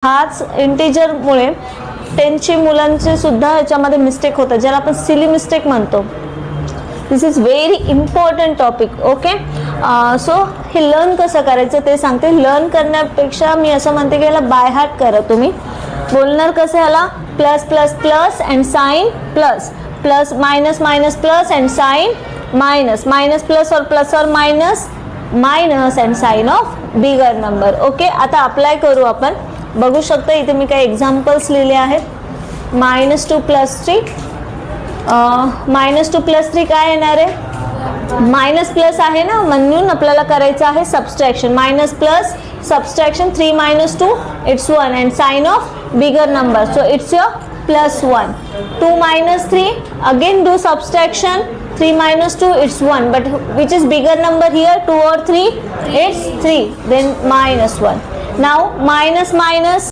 हाच इंटिजरमुळे 10ची मुलांचे सुद्धा ह्याच्यामध्ये मिस्टेक होतात, ज्याला आपण सिली मिस्टेक म्हणतो. This is very important topic. Okay, so हे लर्न कसं करायचं ते सांगते. लर्न करण्यापेक्षा मी असं म्हणते की ह्याला बाय हार्ट करा तुम्ही. बोलणार कसं ह्याला, plus plus plus and sign plus, plus minus minus plus and sign minus, minus plus और minus, minus and sign of bigger number. Okay, आता अप्लाय करू आपण. बघू शकता इथे मी काही एक्झाम्पल्स लिहिले आहेत. -2 + 3, -2 + 3 काय येणार आहे, मायनस प्लस आहे ना, म्हणून आपल्याला करायचं आहे subtraction. Minus plus subtraction, 3 - 2 it's 1 and sign of bigger number, so it's your +1. 2 - 3 again do subtraction, 3 - 2 it's 1, but which is bigger number here, 2 or 3? It's 3, then -1. Now minus minus